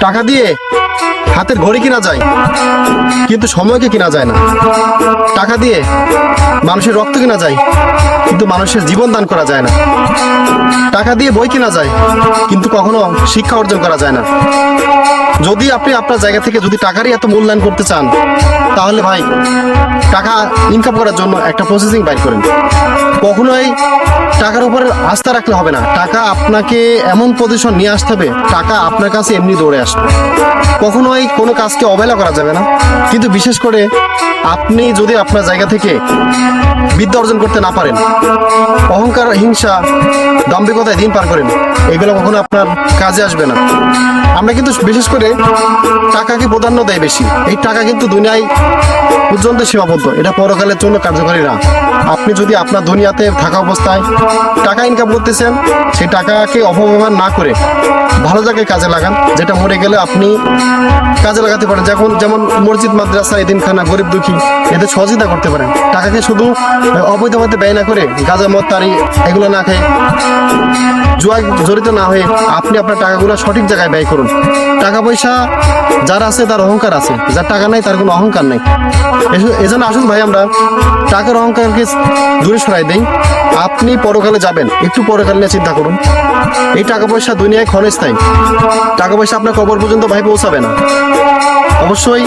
টাকা দিয়ে হাতের ঘড়ি কিনা যায়, কিন্তু সময়কে কিনা যায় না। টাকা দিয়ে মানুষের রক্ত কিনা যায়, কিন্তু মানুষের জীবন দান করা যায় না। টাকা দিয়ে বই কিনা যায়, কিন্তু কখনো শিক্ষা অর্জন করা যায় না। যদি আপনি আপনার জায়গা থেকে যদি টাকারই এত মূল্যায়ন করতে চান, তাহলে ভাই টাকা ইনকাম করার জন্য একটা প্রসেসিং বাইর করেন। কখনোই টাকার উপরে আস্থা রাখলে হবে না। টাকা আপনাকে এমন পজিশন নিয়ে আসতে হবে, টাকা আপনার কাছে এমনি দৌড়ে আসবে। কখনোই কোনো কাজকে অবহেলা করা যাবে না। কিন্তু বিশেষ করে আপনি যদি আপনার জায়গা থেকে বিদ্যা অর্জন করতে না পারেন, অহংকার, হিংসা, দাম্ভিকতায় দিন পার করেন, এগুলো কখনো আপনার কাজে আসবে না। আমরা কিন্তু বিশেষ করে টাকাকে প্রাধান্য দেয় বেশি। এই টাকা কিন্তু দুনিয়ায় পর্যন্ত সীমাবদ্ধ, এটা পরকালের জন্য কার্যকরী না। আপনি যদি আপনার দুনিয়াতে থাকা অবস্থায় টাকা ইনকাম করতেছেন, সেই টাকাকে অপব্যবহার না করে ভালো জায়গায় কাজে লাগান, যেটা মরে গেলে আপনি কাজে লাগাতে পারেন। যেমন মসজিদ, মাদ্রাসা, এতিমখানা, গরিব দুঃখী, এদের সহযোগিতা করতে পারেন। টাকাকে শুধু অবৈধভাবে ব্যয় না করে, গাঁজা, মদ, তারি এগুলো না খেয়ে, জুয়ায় জড়িত না হয়ে আপনি আপনার টাকাগুলো সঠিক জায়গায় ব্যয় করুন। টাকা পয়সা যার আছে তার অহংকার আছে, যার টাকা নাই তার কোনো অহংকার নেই। এজন্য আসুন ভাই, আমরা টাকার অহংকারকে দূরে সরাই দেই। আপনি পরকালে যাবেন, একটু পরকাল নিয়ে চিন্তা করুন। এই টাকা পয়সা দুনিয়ায় ক্ষণস্থায়ী। টাকা পয়সা আপনার কবর পর্যন্ত ভাই পৌঁছাবে না। অবশ্যই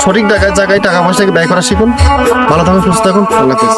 সঠিক জায়গায় টাকা পয়সাকে ব্যয় করা শিখুন। ভালো থাকুন, সুস্থ থাকুন, আল্লাহ হাফেজ।